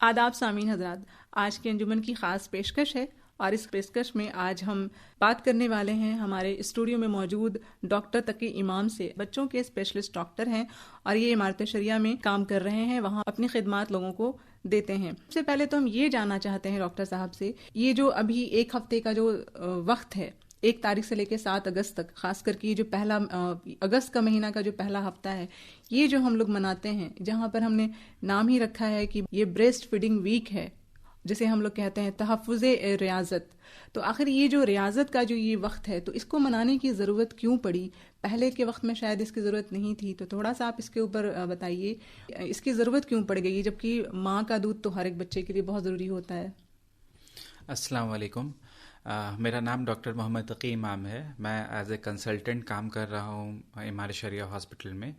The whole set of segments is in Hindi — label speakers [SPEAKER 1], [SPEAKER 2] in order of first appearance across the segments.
[SPEAKER 1] आदाब सामीन हजरात, आज के अंजुमन की ख़ास पेशकश है और इस पेशकश में आज हम बात करने वाले हैं हमारे स्टूडियो में मौजूद डॉक्टर तकी इमाम से। बच्चों के स्पेशलिस्ट डॉक्टर हैं और ये इमारत शरिया में काम कर रहे हैं, वहाँ अपनी खिदमात लोगों को देते हैं। सबसे पहले तो हम ये जानना चाहते हैं डॉक्टर साहब से, ये जो अभी एक हफ्ते का जो वक्त है, 1 तारीख से लेकर 7 अगस्त तक, खास करके ये जो पहला अगस्त का महीना का जो पहला हफ्ता है, ये जो हम लोग मनाते हैं, जहाँ पर हमने नाम ही रखा है कि ये ब्रेस्ट फीडिंग वीक है, जिसे हम लोग कहते हैं तहफ़्फ़ुज़े रियाज़त। तो आखिर ये जो रियाज़त का जो ये वक्त है, तो इसको मनाने की ज़रूरत क्यों पड़ी? पहले के वक्त में शायद इसकी ज़रूरत नहीं थी, तो थोड़ा सा आप इसके ऊपर बताइए, इसकी ज़रूरत क्यों पड़ गई, जबकि माँ का दूध तो हर एक बच्चे के लिए बहुत ज़रूरी होता है।
[SPEAKER 2] अस्सलाम वालेकुम। मेरा नाम डॉक्टर मोहम्मद तकी इमाम है। मैं एज ए कंसल्टेंट काम कर रहा हूँ इमारत शरिया हॉस्पिटल में।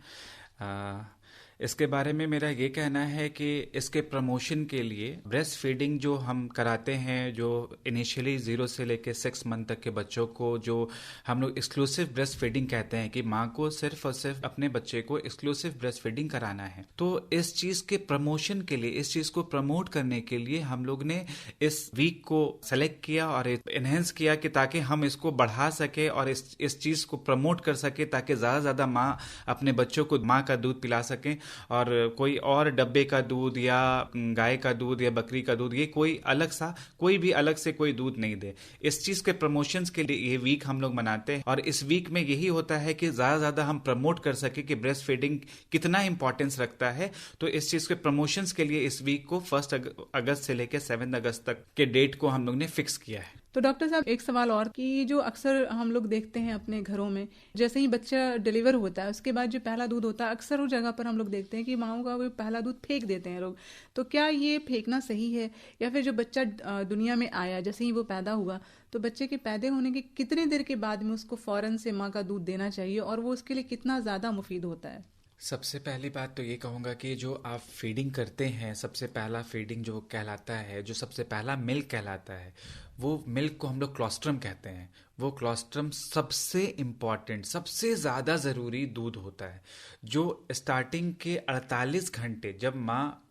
[SPEAKER 2] इसके बारे में मेरा ये कहना है कि इसके प्रमोशन के लिए ब्रेस्ट फीडिंग जो हम कराते हैं, जो इनिशियली 0 से लेकर 6 मंथ तक के बच्चों को, जो हम लोग एक्सक्लूसिव ब्रेस्ट फीडिंग कहते हैं कि माँ को सिर्फ और सिर्फ अपने बच्चे को एक्सक्लूसिव ब्रेस्ट फीडिंग कराना है, तो इस चीज़ के प्रमोशन के लिए, इस चीज़ को प्रमोट करने के लिए हम लोग ने इस वीक को सेलेक्ट किया और इन्हेंस किया कि ताकि हम इसको बढ़ा सके और इस चीज़ को प्रमोट कर सके, ताकि ज़्यादा से ज़्यादा माँ अपने बच्चों को माँ का दूध पिला सकें और कोई और डब्बे का दूध या गाय का दूध या बकरी का दूध, ये कोई भी अलग से कोई दूध नहीं दे। इस चीज के प्रमोशंस के लिए ये वीक हम लोग मनाते हैं और इस वीक में यही होता है कि ज्यादा ज्यादा हम प्रमोट कर सके कि ब्रेस्ट फीडिंग कितना इंपॉर्टेंस रखता है। तो इस चीज के प्रमोशंस के लिए इस वीक को 1 अगस्त से लेकर 7 अगस्त तक के डेट को हम लोग ने फिक्स किया है।
[SPEAKER 1] तो डॉक्टर साहब, एक सवाल और कि जो अक्सर हम लोग देखते हैं अपने घरों में, जैसे ही बच्चा डिलीवर होता है उसके बाद जो पहला दूध होता है, अक्सर उस जगह पर हम लोग देखते हैं कि माँओं का वो पहला दूध फेंक देते हैं लोग। तो क्या ये फेंकना सही है, या फिर जो बच्चा दुनिया में आया, जैसे ही वो पैदा हुआ, तो बच्चे के पैदा होने के कितने देर के बाद में उसको फौरन से माँ का दूध देना चाहिए और वो उसके लिए कितना ज़्यादा मुफीद होता है?
[SPEAKER 2] सबसे पहली बात तो ये कहूँगा कि जो आप फीडिंग करते हैं, सबसे पहला फीडिंग जो कहलाता है, जो सबसे पहला मिल्क कहलाता है, वो मिल्क को हम लोग क्लोस्ट्रम कहते हैं। वो क्लोस्ट्रम सबसे इम्पॉर्टेंट, सबसे ज़्यादा ज़रूरी दूध होता है, जो स्टार्टिंग के 48 घंटे, जब माँ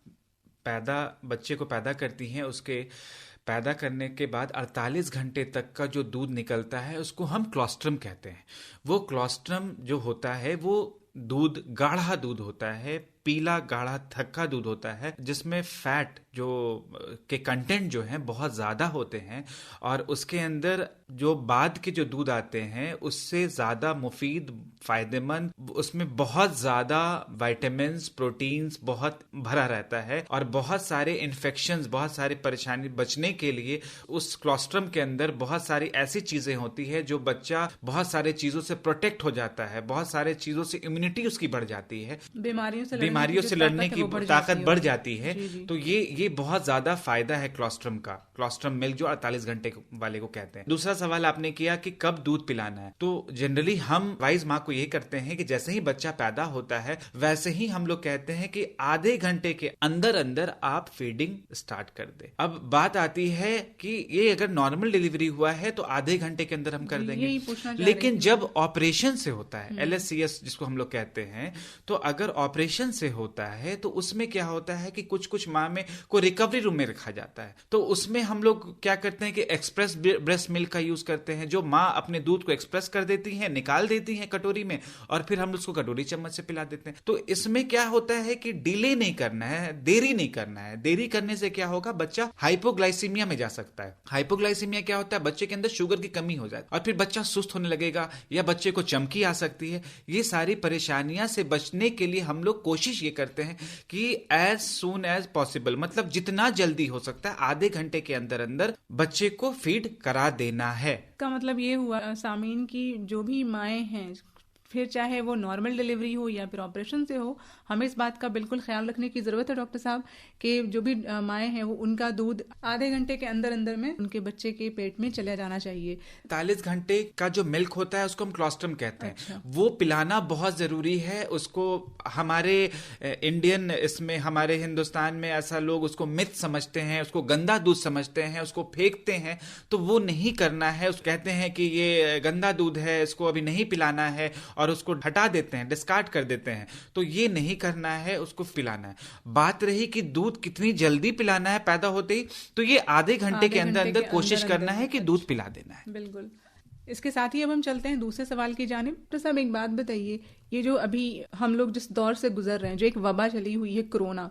[SPEAKER 2] बच्चे को पैदा करती हैं, उसके पैदा करने के बाद 48 घंटे तक का जो दूध निकलता है उसको हम क्लोस्ट्रम कहते हैं। वो क्लोस्ट्रम जो होता है वो दूध गाढ़ा दूध होता है, पीला गाढ़ा थक्का दूध होता है, जिसमें फैट जो के कंटेंट जो हैं बहुत ज़्यादा होते हैं और उसके अंदर जो बाद के जो दूध आते हैं उससे ज़्यादा मुफीद, फ़ायदेमंद, उसमें बहुत ज़्यादा विटामिन्स, प्रोटीन्स बहुत भरा रहता है और बहुत सारे इन्फेक्शंस, बहुत सारी परेशानी बचने के लिए उस क्लोस्ट्रम के अंदर बहुत सारी ऐसी चीज़ें होती है जो बच्चा बहुत सारे चीज़ों से प्रोटेक्ट हो जाता है, बहुत सारे चीज़ों से इम्यूनिटी उसकी बढ़ जाती है, बीमारियों से लड़ने की ताकत बढ़ जाती है। तो ये बहुत ज्यादा फायदा है क्लोस्ट्रम का, क्लोस्ट्रम मिल्क जो 48 घंटे वाले को कहते हैं। दूसरा सवाल आपने किया कि कब दूध पिलाना है, तो जनरली हम वाइज माँ को ये करते हैं कि जैसे ही बच्चा पैदा होता है वैसे ही हम लोग कहते हैं कि आधे घंटे के अंदर अंदर आप फीडिंग स्टार्ट कर दे। अब बात आती है कि ये अगर नॉर्मल डिलीवरी हुआ है तो आधे घंटे के अंदर हम कर देंगे, लेकिन जब ऑपरेशन से होता है, LSCS जिसको हम लोग कहते हैं, तो अगर ऑपरेशन से होता है तो उसमें क्या होता है कि कुछ माँ में को रिकवरी रूम में रखा जाता है। तो उसमें हम लोग क्या करते हैं कि एक्सप्रेस ब्रेस्ट मिल्क का यूज करते हैं, जो माँ अपने दूध को एक्सप्रेस कर देती है, निकाल देती है कटोरी में और फिर हम उसको कटोरी चम्मच से पिला देते हैं। तो इसमें क्या होता है कि डिले नहीं करना है, देरी नहीं करना है। देरी करने से क्या होगा, बच्चा हाइपोग्लाइसीमिया में जा सकता है। हाइपोग्लाइसीमिया क्या होता है, बच्चे के अंदर शुगर की कमी हो जाए और फिर बच्चा सुस्त होने लगेगा या बच्चे को चमकी आ सकती है। ये सारी परेशानियां से बचने के लिए हम लोग कोशिश ये करते हैं कि एज सून एज पॉसिबल, मतलब जितना जल्दी हो सकता है आधे घंटे के अंदर अंदर बच्चे को फीड करा देना है।
[SPEAKER 1] का मतलब ये हुआ सामीन की जो भी माएँ हैं, फिर चाहे वो नॉर्मल डिलीवरी हो या फिर ऑपरेशन से हो, हमें इस बात का बिल्कुल ख्याल रखने की ज़रूरत है डॉक्टर साहब कि जो भी माएँ हैं वो उनका दूध आधे घंटे के अंदर अंदर में उनके बच्चे के पेट में चला जाना चाहिए।
[SPEAKER 2] 40 घंटे का जो मिल्क होता है उसको हम क्लोस्ट्रम कहते हैं। अच्छा। वो पिलाना बहुत ज़रूरी है। उसको हमारे इंडियन, इसमें हमारे हिंदुस्तान में ऐसा लोग उसको मिथ समझते हैं, उसको गंदा दूध समझते हैं, उसको फेंकते हैं। तो वो नहीं करना है। उस कहते हैं कि ये गंदा दूध है, इसको अभी नहीं पिलाना है और उसको हटा देते हैं, डिस्कार्ड कर देते हैं। तो ये नहीं करना है, उसको पिलाना है। बात रही कि दूध कितनी जल्दी पिलाना है पैदा होते ही, तो ये आधे घंटे के अंदर अंदर कोशिश करना है कि दूध पिला देना है।
[SPEAKER 1] बिल्कुल। इसके साथ ही अब हम चलते हैं दूसरे सवाल की जानिब। तो साहब एक बात बताइए, ये जो अभी हम लोग जिस दौर से गुजर रहे हैं, जो एक वबा चली हुई है कोरोना,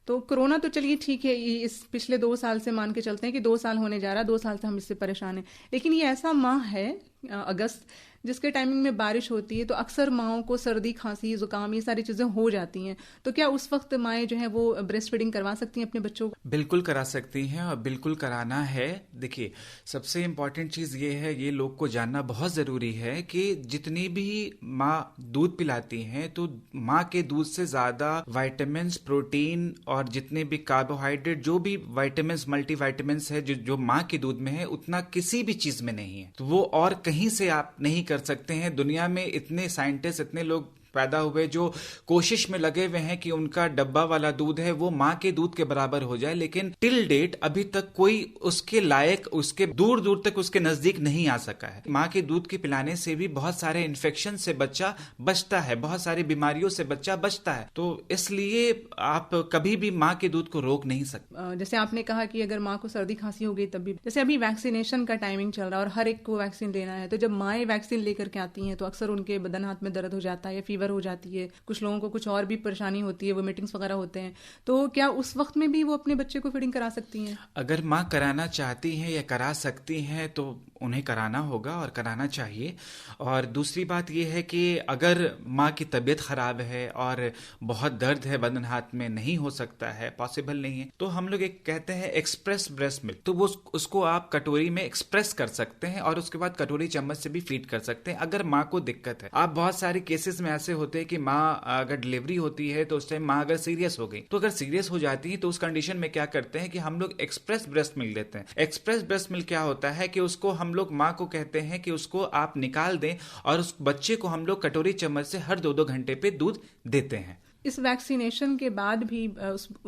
[SPEAKER 1] तो कोरोना तो चलिए ठीक है, इस पिछले 2 साल से मान के चलते हैं कि 2 साल होने जा रहा है, 2 साल से हम इससे परेशान हैं। लेकिन ये ऐसा माह है अगस्त, जिसके टाइमिंग में बारिश होती है, तो अक्सर माओं को सर्दी, खांसी, जुकाम, ये सारी चीज़ें हो जाती हैं। तो क्या उस वक्त माएँ जो हैं वो ब्रेस्ट फीडिंग करवा सकती हैं अपने बच्चों को?
[SPEAKER 2] बिल्कुल करा सकती हैं और बिल्कुल कराना है। देखिए, सबसे इम्पॉर्टेंट चीज़ ये है, ये लोग को जानना बहुत ज़रूरी है कि जितनी भी माँ दूध पिलाती हैं, तो माँ के दूध से ज़्यादा विटामिन्स, प्रोटीन और जितने भी कार्बोहाइड्रेट, जो भी विटामिन्स, मल्टीविटामिन्स है जो माँ के दूध में है, उतना किसी भी चीज़ में नहीं है। तो वो और कहीं से आप नहीं कर सकते हैं। दुनिया में इतने साइंटिस्ट, इतने लोग पैदा हुए जो कोशिश में लगे हुए हैं कि उनका डब्बा वाला दूध है वो माँ के दूध के बराबर हो जाए, लेकिन टिल डेट अभी तक कोई उसके लायक, उसके दूर दूर तक उसके नजदीक नहीं आ सका है। माँ के दूध के पिलाने से भी बहुत सारे इन्फेक्शन से बच्चा बचता है, बहुत सारी बीमारियों से बच्चा बचता है। तो इसलिए आप कभी भी माँ के दूध को रोक नहीं सकते।
[SPEAKER 1] जैसे आपने कहा कि अगर माँ को सर्दी खांसी हो गई तब भी, जैसे अभी वैक्सीनेशन का टाइमिंग चल रहा है और हर एक को वैक्सीन लेना है, तो जब माएँ वैक्सीन लेकर के आती हैं तो अक्सर उनके बदन हाथ में दर्द हो जाता है या फीवर हो जाती है, कुछ लोगों को कुछ और भी परेशानी होती है, वो मीटिंग्स वगैरह होते हैं। तो क्या उस वक्त में भी वो अपने बच्चे को फीडिंग करा सकती हैं?
[SPEAKER 2] अगर माँ कराना चाहती हैं या करा सकती हैं तो उन्हें कराना होगा और कराना चाहिए। और दूसरी बात यह है कि अगर माँ की तबीयत खराब है और बहुत दर्द है, बदन हाथ में नहीं हो सकता है, पॉसिबल नहीं है, तो हम लोग एक कहते हैं एक्सप्रेस ब्रेस्ट मिल्क, तो वो उसको आप कटोरी में एक्सप्रेस कर सकते हैं और उसके बाद कटोरी चम्मच से भी फीड कर सकते हैं अगर माँ को दिक्कत है। आप बहुत सारे केसेस में ऐसे होते हैं कि माँ अगर डिलीवरी होती है तो उस टाइम माँ अगर सीरियस हो गई, तो अगर सीरियस हो जाती है तो उस कंडीशन में क्या करते हैं कि हम लोग एक्सप्रेस ब्रेस्ट मिल्क देते हैं। एक्सप्रेस ब्रेस्ट मिल्क क्या होता है कि उसको हम लोग माँ को कहते हैं कि उसको आप निकाल दें और उस बच्चे को हम लोग कटोरी चम्मच से हर 2-2 घंटे पे दूध देते हैं।
[SPEAKER 1] इस वैक्सीनेशन के बाद भी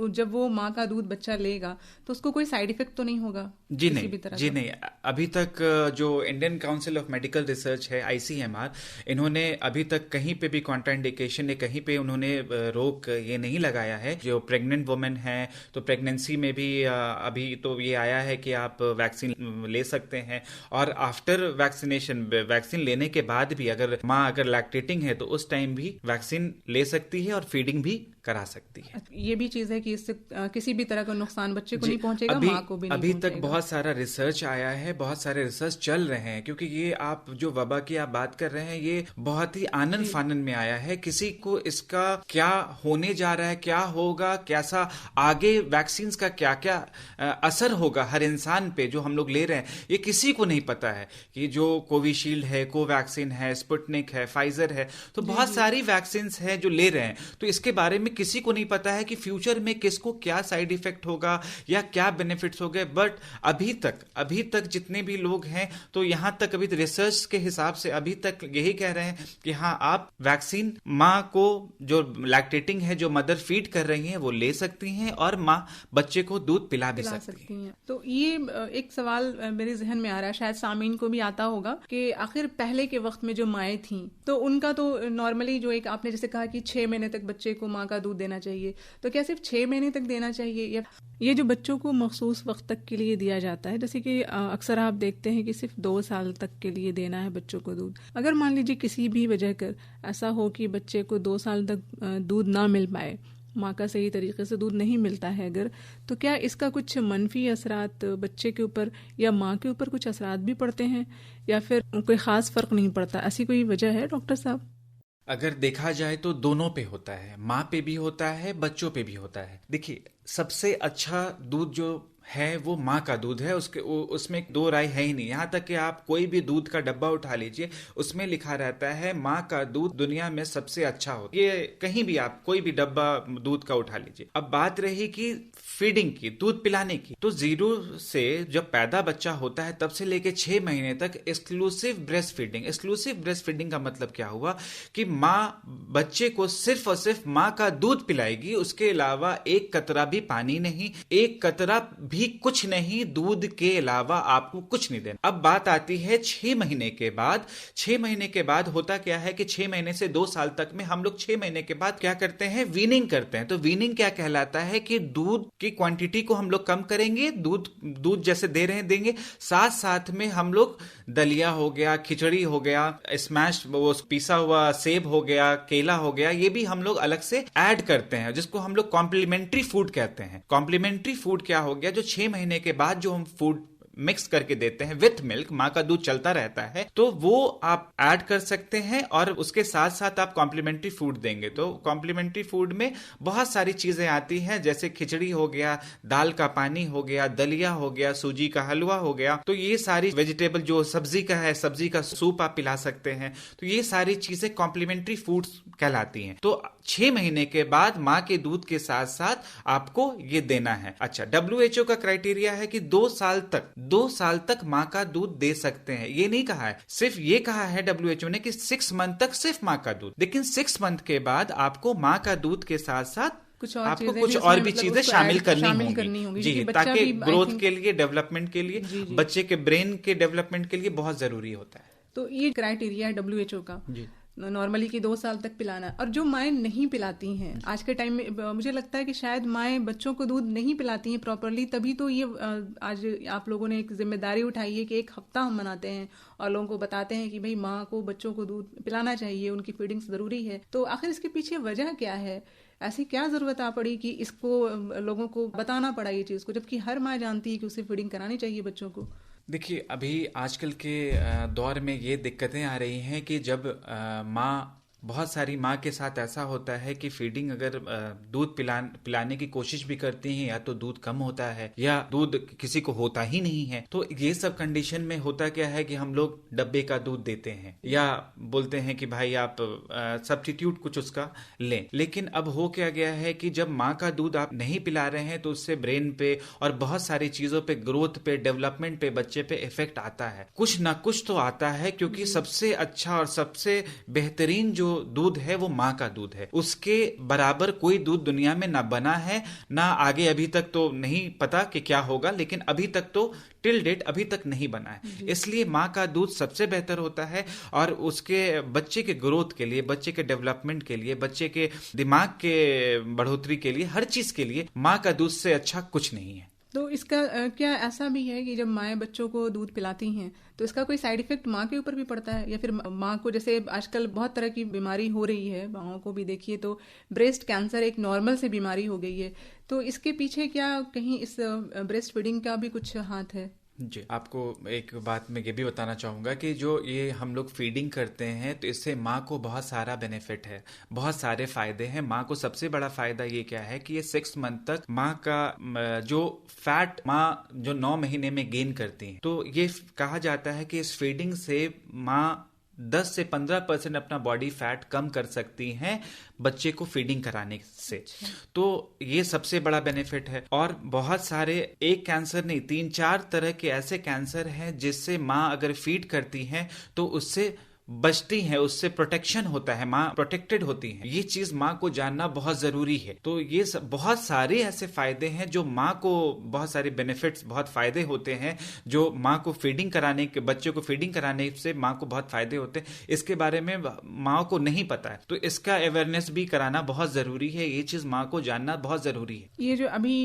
[SPEAKER 1] जब वो माँ का दूध बच्चा लेगा तो उसको कोई साइड इफेक्ट तो नहीं होगा?
[SPEAKER 2] जी नहीं। अभी तक जो Indian council of medical research है, ICMR, इन्होंने अभी तक कहीं पे भी कॉन्ट्राइंडिकेशन या कहीं पे उन्होंने रोक ये नहीं लगाया है। जो प्रेग्नेंट वुमेन है तो प्रेगनेंसी में भी अभी तो ये आया है कि आप वैक्सीन ले सकते हैं, और आफ्टर वैक्सीन लेने के बाद भी अगर माँ अगर लैक्टेटिंग है तो उस टाइम भी वैक्सीन ले सकती है और फीडिंग भी करा सकती है।
[SPEAKER 1] ये भी चीज है कि इससे किसी भी तरह का नुकसान बच्चे को नहीं पहुंचेगा, माँ को भी नहीं
[SPEAKER 2] अभी
[SPEAKER 1] पहुंचेगा।
[SPEAKER 2] तक बहुत सारा रिसर्च आया है, बहुत सारे रिसर्च चल रहे हैं, क्योंकि ये आप जो वबा की आप बात कर रहे हैं ये बहुत ही आनन फानन में आया है। किसी को इसका क्या होने जा रहा है, क्या होगा, कैसा आगे वैक्सीन का क्या क्या असर होगा हर इंसान पे जो हम लोग ले रहे हैं, ये किसी को नहीं पता है। कि जो कोविशील्ड है, कोवैक्सीन है, स्पुतनिक है, फाइजर है, तो बहुत सारी वैक्सीन है जो ले रहे हैं, तो इसके बारे में किसी को नहीं पता है कि फ्यूचर में किसको क्या साइड इफेक्ट होगा या क्या बेनिफिट्स हो गए। बट अभी तक जितने भी लोग हैं, तो यहां तक अभी रिसर्च के हिसाब से अभी तक यही कह रहे हैं कि हाँ, आप वैक्सीन माँ को जो लैक्टेटिंग है, जो मदर फीड कर रही हैं, वो ले सकती हैं और माँ बच्चे को दूध पिला भी सकती हैं।
[SPEAKER 1] तो ये एक सवाल मेरे जहन में आ रहा है, शायद सामीन को भी आता होगा, कि आखिर पहले के वक्त में जो माएँ थीं, तो उनका तो नॉर्मली जो एक आपने जैसे कहा कि 6 महीने तक बच्चे को माँ का दूध देना चाहिए, तो क्या सिर्फ 6 महीने तक देना चाहिए, या ये जो बच्चों को मखसूस वक्त तक के लिए दिया जाता है, जैसे कि अक्सर आप देखते हैं कि सिर्फ 2 साल तक के लिए देना है बच्चों को दूध। अगर मान लीजिए किसी भी वजह कर ऐसा हो कि बच्चे को 2 साल तक दूध ना मिल पाए, माँ का सही तरीके से दूध नहीं मिलता है अगर, तो क्या इसका कुछ मनफी असरात बच्चे के ऊपर या माँ के ऊपर कुछ असरात भी पड़ते हैं, या फिर कोई खास फर्क नहीं पड़ता? ऐसी कोई वजह है डॉक्टर साहब?
[SPEAKER 2] अगर देखा जाए तो दोनों पे होता है, माँ पे भी होता है, बच्चों पे भी होता है। देखिए, सबसे अच्छा दूध जो है वो माँ का दूध है, उसमें 2 राय है ही नहीं। यहाँ तक कि आप कोई भी दूध का डब्बा उठा लीजिए, उसमें लिखा रहता है माँ का दूध दुनिया में सबसे अच्छा होता है। ये कहीं भी आप कोई भी डब्बा दूध का उठा लीजिए। अब बात रही कि फीडिंग की, दूध पिलाने की, तो 0 से जब पैदा बच्चा होता है तब से लेके 6 महीने तक exclusive breast feeding. Exclusive breast feeding का मतलब क्या हुआ कि माँ बच्चे को सिर्फ और सिर्फ माँ का दूध पिलाएगी, उसके अलावा एक कतरा भी पानी नहीं, एक कतरा भी कुछ नहीं, दूध के अलावा आपको कुछ नहीं देना। अब बात आती है 6 महीने के बाद। 6 महीने के बाद होता क्या है कि 6 महीने से 2 साल तक में हम लोग 6 महीने के बाद क्या करते हैं, वीनिंग करते हैं। तो वीनिंग क्या कहलाता है कि दूध की क्वांटिटी को हम लोग कम करेंगे, दूध जैसे दे रहे हैं देंगे, साथ साथ में हम लोग दलिया हो गया, खिचड़ी हो गया, स्मैश वो पिसा हुआ सेब हो गया, केला हो गया, ये भी हम लोग अलग से ऐड करते हैं, जिसको हम लोग कॉम्प्लीमेंट्री फूड कहते हैं। कॉम्प्लीमेंट्री फूड क्या हो गया, जो 6 महीने के बाद जो हम फूड मिक्स करके देते हैं विथ मिल्क, माँ का दूध चलता रहता है, तो वो आप ऐड कर सकते हैं और उसके साथ साथ आप कॉम्प्लीमेंट्री फूड देंगे। तो कॉम्प्लीमेंट्री फूड में बहुत सारी चीजें आती हैं, जैसे खिचड़ी हो गया, दाल का पानी हो गया, दलिया हो गया, सूजी का हलवा हो गया। तो ये सारी वेजिटेबल जो सब्जी का है, सब्जी का सूप आप पिला सकते हैं। तो ये सारी चीजें कॉम्प्लीमेंट्री फूड्स कहलाती हैं। तो 6 महीने के बाद माँ के दूध के साथ साथ आपको ये देना है। अच्छा, WHO का क्राइटेरिया है कि 2 साल तक माँ का दूध दे सकते हैं। ये नहीं कहा है, सिर्फ ये कहा है WHO ने कि 6 मंथ तक सिर्फ माँ का दूध, लेकिन 6 मंथ के बाद आपको माँ का दूध के साथ साथ आपको कुछ और भी चीजें शामिल करनी होंगी जी, ताकि ग्रोथ के लिए, डेवलपमेंट के लिए, बच्चे के ब्रेन के डेवलपमेंट के लिए बहुत जरूरी होता है।
[SPEAKER 1] तो ये क्राइटेरिया है WHO का नॉर्मली कि 2 साल तक पिलाना। और जो माएँ नहीं पिलाती हैं आज के टाइम में, मुझे लगता है कि शायद माएँ बच्चों को दूध नहीं पिलाती हैं प्रॉपरली, तभी तो ये आज आप लोगों ने एक जिम्मेदारी उठाई है कि एक हफ्ता हम मनाते हैं और लोगों को बताते हैं कि भाई माँ को बच्चों को दूध पिलाना चाहिए, उनकी फीडिंग्स जरूरी है। तो आखिर इसके पीछे वजह क्या है? ऐसी क्या जरूरत आ पड़ी कि इसको लोगों को बताना पड़ा ये चीज को, जबकि हर माँ जानती है कि उसे फीडिंग करानी चाहिए बच्चों को?
[SPEAKER 2] देखिए, अभी आजकल के दौर में ये दिक्कतें आ रही हैं कि जब बहुत सारी माँ के साथ ऐसा होता है कि फीडिंग अगर दूध पिलाने की कोशिश भी करती हैं, या तो दूध कम होता है या दूध किसी को होता ही नहीं है। तो ये सब कंडीशन में होता क्या है कि हम लोग डब्बे का दूध देते हैं या बोलते हैं कि भाई आप सब्स्टिट्यूट कुछ उसका लें। लेकिन अब हो क्या गया है कि जब माँ का दूध आप नहीं पिला रहे हैं तो उससे ब्रेन पे और बहुत सारी चीजों पे, ग्रोथ पे, डेवलपमेंट पे, बच्चे पे इफेक्ट आता है। कुछ ना कुछ तो आता है, क्योंकि सबसे अच्छा और सबसे बेहतरीन जो दूध है वो माँ का दूध है। उसके बराबर कोई दूध दुनिया में ना बना है, ना आगे अभी तक तो नहीं पता कि क्या होगा, लेकिन अभी तक तो टिल डेट अभी तक नहीं बना है। इसलिए माँ का दूध सबसे बेहतर होता है और उसके बच्चे के ग्रोथ के लिए, बच्चे के डेवलपमेंट के लिए, बच्चे के दिमाग के बढ़ोतरी के लिए, हर चीज के लिए माँ का दूध से अच्छा कुछ नहीं है।
[SPEAKER 1] तो इसका क्या ऐसा भी है कि जब माएँ बच्चों को दूध पिलाती हैं तो इसका कोई साइड इफेक्ट माँ के ऊपर भी पड़ता है, या फिर माँ को, जैसे आजकल बहुत तरह की बीमारी हो रही है, माँओं को भी देखिए तो ब्रेस्ट कैंसर एक नॉर्मल सी बीमारी हो गई है, तो इसके पीछे क्या कहीं इस ब्रेस्ट फीडिंग का भी कुछ हाथ है?
[SPEAKER 2] जी, आपको एक बात मैं ये भी बताना चाहूँगा कि जो ये हम लोग फीडिंग करते हैं तो इससे माँ को बहुत सारा बेनिफिट है, बहुत सारे फायदे हैं। माँ को सबसे बड़ा फायदा ये क्या है कि ये 6 मंथ तक माँ का जो फैट माँ जो 9 महीने में गेन करती है, तो ये कहा जाता है कि इस फीडिंग से माँ 10 से 15% अपना बॉडी फैट कम कर सकती हैं बच्चे को फीडिंग कराने से। तो ये सबसे बड़ा बेनिफिट है। और बहुत सारे, एक कैंसर नहीं, 3-4 तरह के ऐसे कैंसर हैं जिससे माँ अगर फीड करती हैं तो उससे बचती है, उससे प्रोटेक्शन होता है, माँ प्रोटेक्टेड होती है। ये चीज माँ को जानना बहुत जरूरी है। तो ये बहुत सारे ऐसे फायदे हैं जो माँ को, बहुत सारे बेनिफिट्स, बहुत फायदे होते हैं जो माँ को फीडिंग कराने के, बच्चे को फीडिंग कराने से माँ को बहुत फायदे होते हैं। इसके बारे में माँ को नहीं पता है, तो इसका अवेयरनेस भी कराना बहुत जरूरी है। ये चीज माँ को जानना बहुत जरूरी है।
[SPEAKER 1] ये जो अभी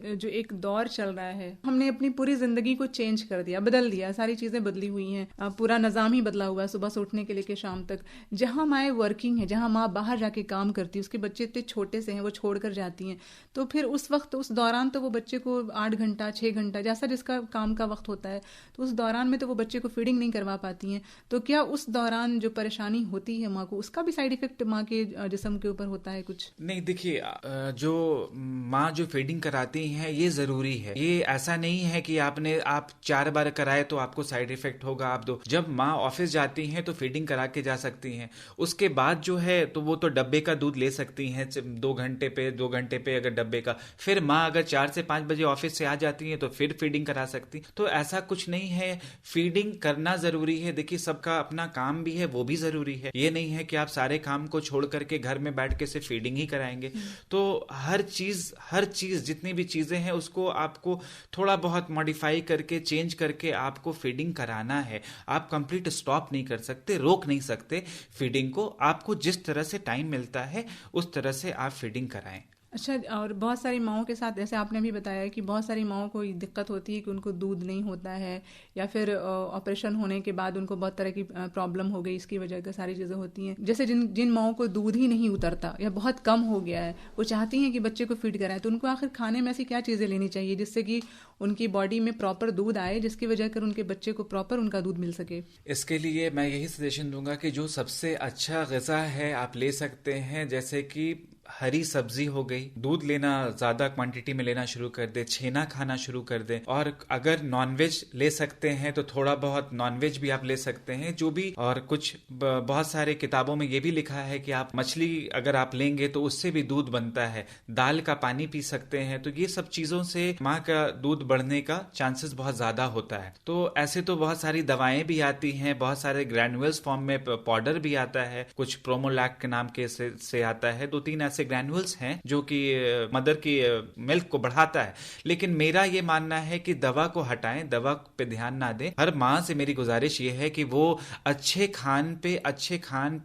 [SPEAKER 1] जो एक दौर चल रहा है, हमने अपनी पूरी जिंदगी को चेंज कर दिया, बदल दिया, सारी चीजें बदली हुई हैं, पूरा निजाम ही बदला हुआ है सुबह से उठने के लेके शाम तक। जहां माएँ वर्किंग है, जहां माँ बाहर जाके काम करती है, उसके बच्चे इतने छोटे से हैं, वो छोड़कर जाती हैं, तो फिर उस वक्त, उस दौरान तो वो बच्चे को 8 घंटा 6 घंटा जैसा जिसका काम का वक्त होता है, तो उस दौरान में तो वो बच्चे को फीडिंग नहीं करवा पाती हैं। तो क्या उस दौरान जो परेशानी होती है माँ को, उसका भी साइड इफेक्ट माँ के जिस्म के ऊपर होता है कुछ?
[SPEAKER 2] नहीं, देखिए, जो माँ जो फीडिंग कराती है ये जरूरी है। ये ऐसा नहीं है कि आप 4 बार कराए तो आपको साइड इफेक्ट होगा। आप जब माँ ऑफिस जाती हैं तो फीडिंग करा के जा सकती हैं। उसके बाद जो है तो वो तो डब्बे का दूध ले सकती हैं 2 घंटे पे अगर डब्बे का, फिर माँ अगर 4 से 5 बजे ऑफिस से आ जाती हैं तो फिर फीडिंग करा सकती। तो ऐसा कुछ नहीं है, फीडिंग करना जरूरी है। देखिए सबका अपना काम भी है, वो भी जरूरी है। ये नहीं है कि आप सारे काम को छोड़ करके घर में बैठ के सिर्फ फीडिंग ही कराएंगे। तो हर चीज जितनी भी चीजें हैं उसको आपको थोड़ा बहुत मॉडिफाई करके चेंज करके आपको फीडिंग कराना है। आप कंप्लीट स्टॉप नहीं कर सकते, रोक नहीं सकते फीडिंग को। आपको जिस तरह से टाइम मिलता है उस तरह से आप फीडिंग कराएं।
[SPEAKER 1] अच्छा, और बहुत सारी माओं के साथ जैसे आपने भी बताया कि बहुत सारी माओं को दिक्कत होती है कि उनको दूध नहीं होता है, या फिर ऑपरेशन होने के बाद उनको बहुत तरह की प्रॉब्लम हो गई, इसकी वजह से सारी चीज़ें होती हैं। जैसे जिन माओं को दूध ही नहीं उतरता या बहुत कम हो गया है, वो चाहती हैं कि बच्चे को फीड कराएं, तो उनको आखिर खाने में ऐसी क्या चीज़ें लेनी चाहिए जिससे कि उनकी बॉडी में प्रॉपर दूध आए, जिसकी वजह कर उनके बच्चे को प्रॉपर उनका दूध मिल सके?
[SPEAKER 2] इसके लिए मैं यही सजेशन दूंगा कि जो सबसे अच्छा ग़िज़ा है आप ले सकते हैं, जैसे कि हरी सब्जी हो गई, दूध लेना ज्यादा क्वांटिटी में लेना शुरू कर दे, छेना खाना शुरू कर दे, और अगर नॉनवेज ले सकते हैं तो थोड़ा बहुत नॉनवेज भी आप ले सकते हैं जो भी। और कुछ बहुत सारे किताबों में ये भी लिखा है कि आप मछली अगर आप लेंगे तो उससे भी दूध बनता है, दाल का पानी पी सकते हैं। तो ये सब चीजों से माँ का दूध बढ़ने का चांसेस बहुत ज्यादा होता है। तो ऐसे तो बहुत सारी दवाएं भी आती हैं, बहुत सारे ग्रैन्युअल्स फॉर्म में पाउडर भी आता है, कुछ प्रोमोलैक के नाम के से आता है। 2-3 ऐसे ग्रैन्युअल्स हैं जो कि मदर की मिल्क को बढ़ाता है। लेकिन मेरा ये मानना है कि दवा को हटाएं, दवा पे ध्यान ना दें। हर माँ से मेरी गुजारिश ये है कि वो अच्छे खान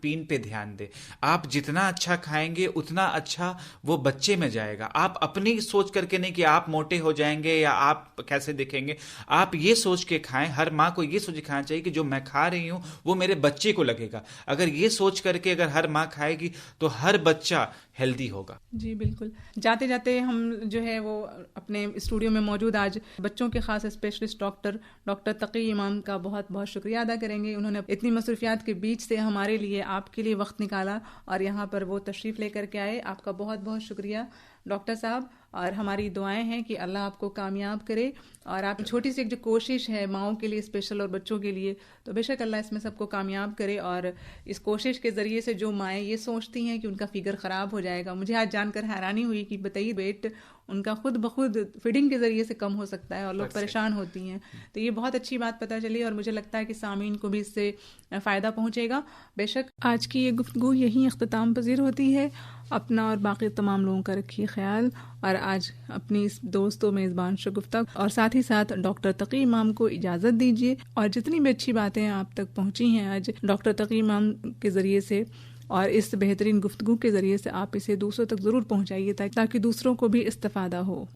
[SPEAKER 2] पीन पे ध्यान दे। आप जितना अच्छा खाएंगे उतना अच्छा वो बच्चे में जाएगा। आप अपनी सोच करके नहीं कि आप मोटे हो जाएंगे या आप कैसे दिखेंगे, आप ये सोच के खाएं। हर माँ को ये सोच के खाना चाहिए कि जो मैं खा रही हूं वो मेरे बच्चे को लगेगा। अगर ये सोच करके अगर हर माँ खाएगी तो हर बच्चा हेल्दी होगा।
[SPEAKER 1] जी बिल्कुल। जाते जाते हम जो है वो अपने स्टूडियो में मौजूद आज बच्चों के खास स्पेशलिस्ट डॉक्टर तकी इमाम का बहुत बहुत शुक्रिया अदा करेंगे। उन्होंने इतनी मसरूफियात के बीच से हमारे लिए, आपके लिए वक्त निकाला और यहाँ पर वो तशरीफ़ लेकर के आए। आपका बहुत बहुत शुक्रिया डॉक्टर साहब, और हमारी दुआएं हैं कि अल्लाह आपको कामयाब करे। और आप छोटी सी एक जो कोशिश है माओं के लिए स्पेशल और बच्चों के लिए, तो बेशक अल्लाह इसमें सबको कामयाब करे। और इस कोशिश के ज़रिए से जो माएँ ये सोचती हैं कि उनका फिगर ख़राब हो जाएगा, मुझे आज जानकर हैरानी हुई कि बताइए वेट उनका खुद ब खुद फीडिंग के ज़रिए से कम हो सकता है और लोग परेशान होती हैं। तो ये बहुत अच्छी बात पता चली और मुझे लगता है कि सामीन को भी इससे फ़ायदा पहुँचेगा। बेशक आज की ये गुफ्तगू यहीं अख्तिताम पजीर होती है। अपना और बाकी तमाम लोगों का रखिए ख्याल। और आज अपनी इस दोस्तों मेज़बान शगुफ्ता और साथ ही साथ डॉक्टर तकी इमाम को इजाज़त दीजिए। और जितनी भी अच्छी बातें आप तक पहुँची हैं आज डॉक्टर तकी इमाम के ज़रिए से और इस बेहतरीन गुफ्तगू के ज़रिए से, आप इसे दूसरों तक ज़रूर पहुँचाइए ताकि दूसरों को भी इस्तिफ़ादा हो।